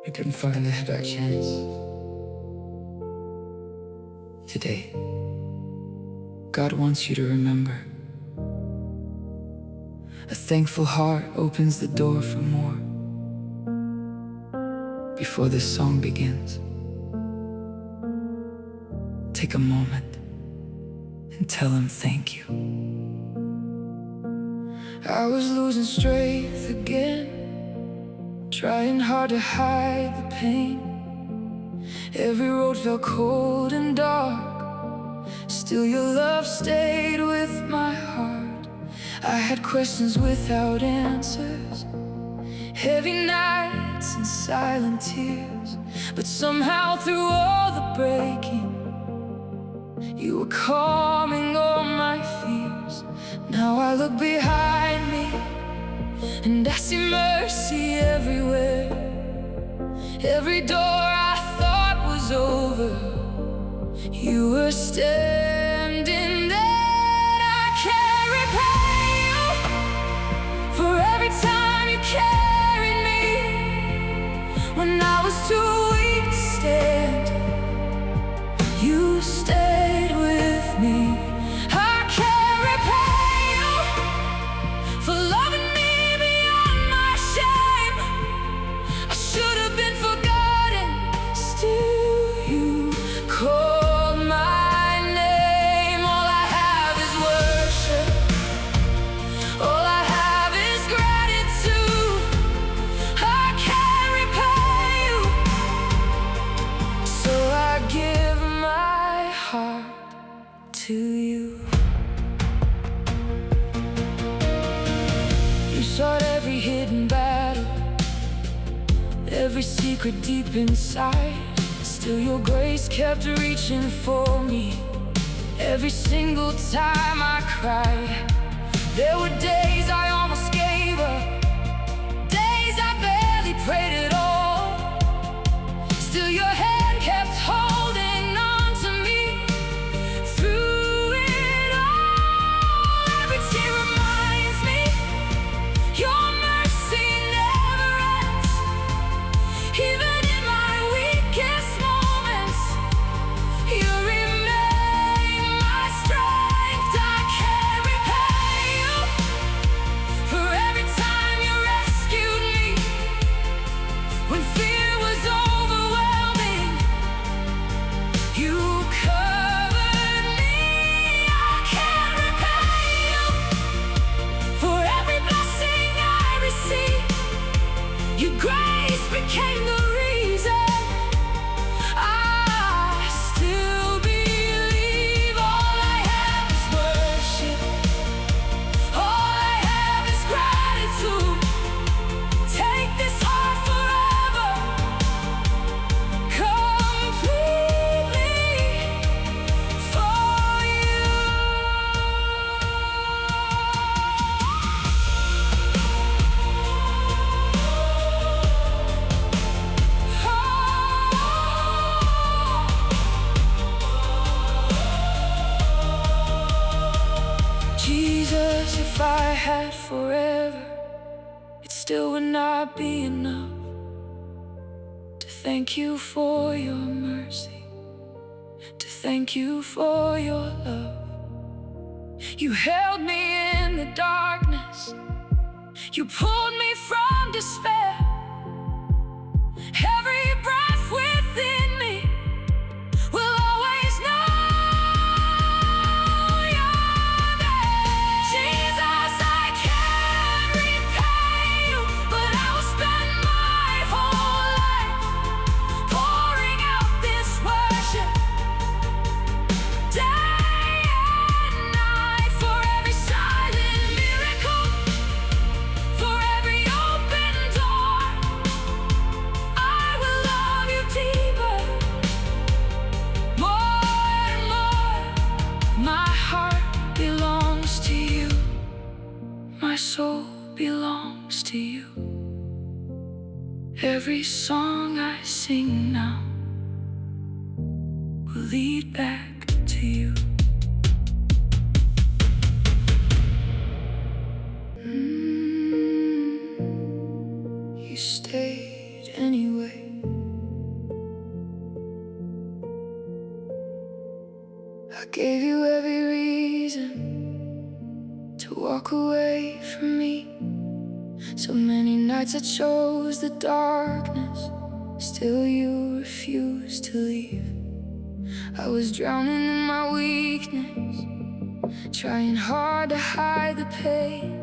I couldn't find this by chance. Today, God wants you to remember. A thankful heart opens the door for more. Before this song begins, take a moment and tell him thank you. I was losing strength again, trying hard to hide the pain. Every road felt cold and dark, still your love stayed with my heart. I had questions without answers, heavy nights and silent tears, but somehow through all the breaking, you were calming all my fears. Now I look behind me and I see mercy everywhere. Every door I thought was over, you were standing there. I can't repay you for every time you carried me. When I was too weak to stand, you stayed with me. I can't repay you for loving me beyond my shame. I should have been forgotten, still you called my name. All I have is worship, all I have is gratitude. I can't repay you, so I give my heart to you. You sought every hidden battle, every secret deep inside. Still your grace kept reaching for me. Every single time I cried, there were days I almost gave up, days I barely prayed at all. Still your hand kept holding on to me through it all. Every tear reminds me your mercy never ends. Even in my weakest moments, you remain my strength. I can't repay you for every time you rescued me. When fear was overwhelming, you covered me. I can't repay you for every blessing I received. Your grace became the reason I still believe. All I have is worship, all I have is gratitude. Take this heart forever, completely for you. Jesus, if I had forever, it still would not be enough to thank you for your mercy, to thank you for your love. You held me in the darkness, you pulled me from despair. Every breath within me will always know you're there. Jesus, I can't repay you, but I will spend my whole life pouring out this worship, day and night, for every silent miracle, for every open door. I will love you deeper, more and more. My heart belongs to you, my soul belongs to you. Every song I sing now will lead back to you. You stayed anyway. walk away from me. So many nights I chose the darkness, still you refused to leave. I was drowning in my weakness, trying hard to hide the pain.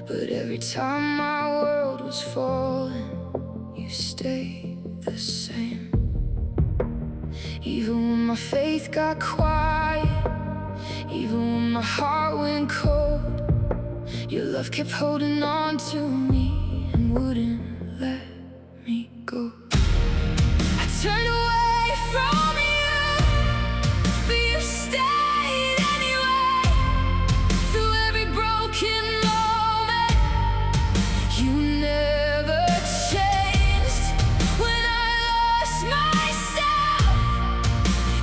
But every time my world was falling, you stayed the same. Even when my faith got quiet, even when my heart went cold, your love kept holding on to me and wouldn't let me go. I turned away from you, but you stayed anyway. Through every broken moment, you never changed. When I lost myself,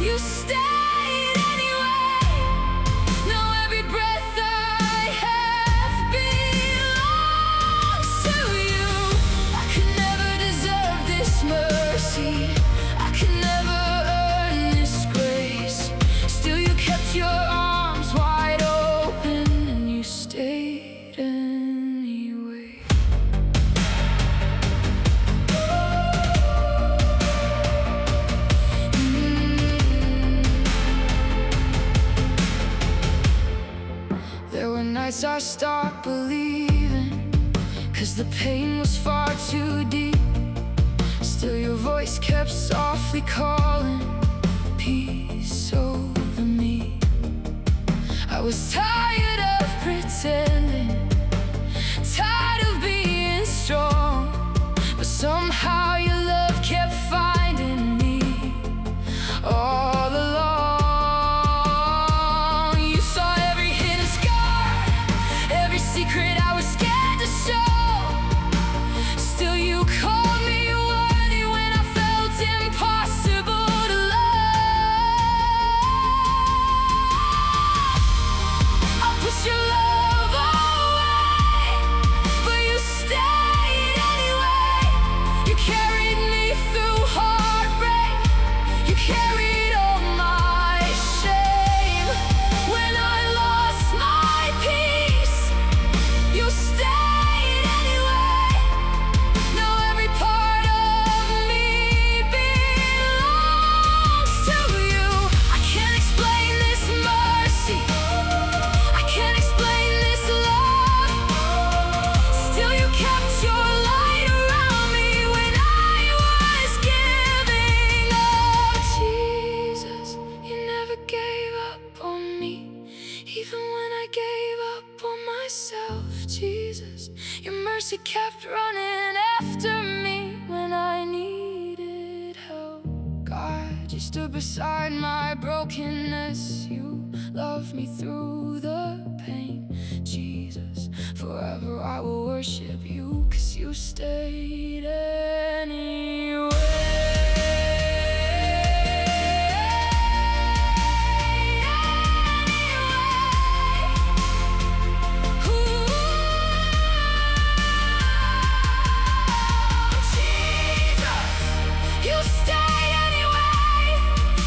you stayed anyway. Now every breath I have belongs to you. I could never deserve this mercy, I could never earn this grace. Still you kept your arms wide open and you stayed anyway. There were nights I stopped believing, 'cause the pain was far too deep. Still your voice kept softly calling peace over me. I was tired of pretending, tired of being strong, but somehow your love kept finding me all along. You saw every hidden scar, every secret I was scared to show. Still you called me worthy when I felt impossible to love. I pushed your love away, but you stayed anyway. You carried me through heartbreak, you carried all my shame. When I lost my peace, you stayed anyway. Now every part of me belongs to you. I can't explain this mercy, I can't explain this love. Still you kept your light around me when I was giving up. Jesus, you never gave up on me, even when I gave up on myself. Jesus, your mercy kept running after me when I needed help. God, you stood beside my brokenness, you loved me through the pain. Jesus, forever I will worship you, 'cause you stayed anyway. You stay anyway,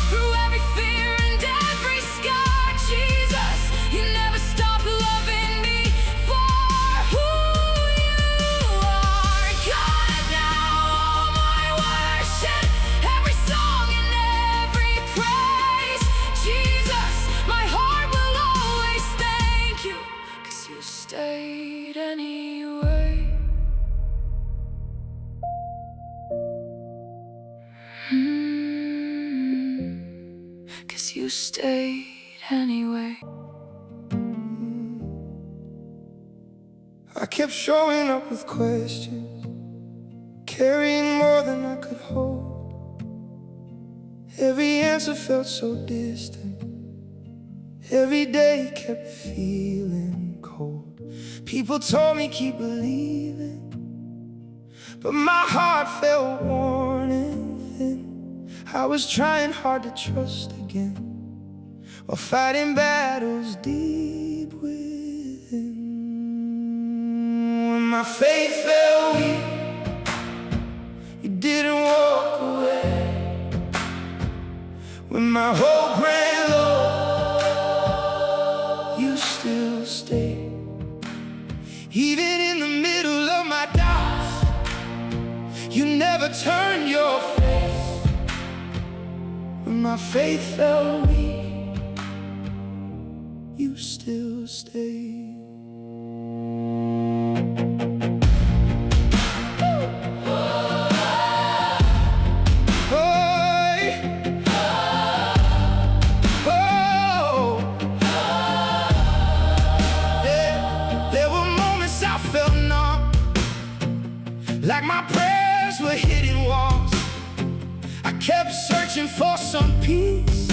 through every fear and every scar. Jesus, you never stop loving me for who you are. God, now all my worship, every song and every praise. Jesus, my heart will always thank you, 'cause you stayed anyway. 'Cause you stayed anyway. I kept showing up with questions, carrying more than I could hold. Every answer felt so distant, every day kept feeling cold. People told me keep believing, but my heart felt worn and thin. I was trying hard to trust again, while fighting battles deep within. When my faith fell weak, you didn't walk away. When my hope ran low, you still stayed. never turned your face. When my faith fell weak, you still stayed. Like my prayers were hitting walls, I kept searching for some peace,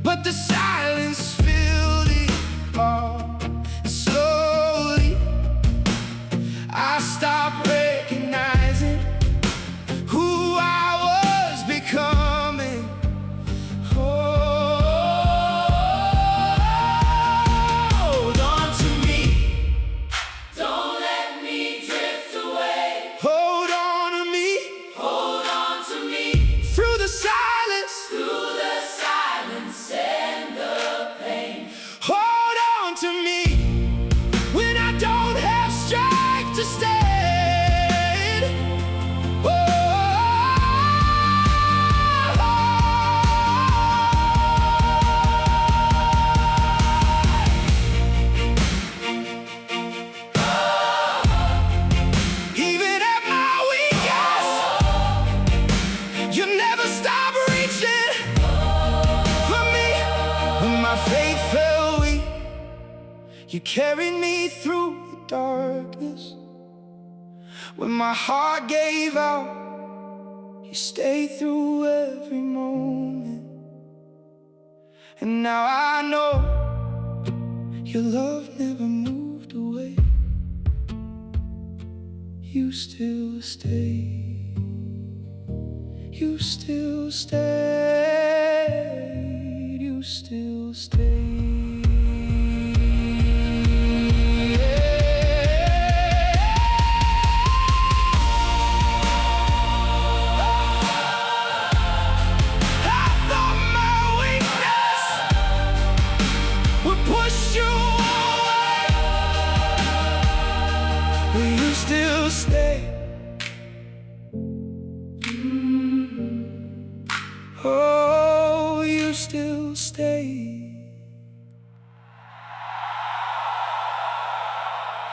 but the silence filled it all. And slowly I stopped recognizing who I was becoming. Hold on to me, don't let me drift away. Hold on to me, Hold on to me through the silence, through the silence and the pain. hold on to me when I don't have strength to stand. Even at my weakest, you never stop reaching for me. When my faith fell weak, you carried me through the darkness. When my heart gave out, you stayed through every moment. And now I know your love never moved away. You still stay. You still stayed. You still stayed. I thought my weakness would push you away, but you still stay. Oh, you still stay.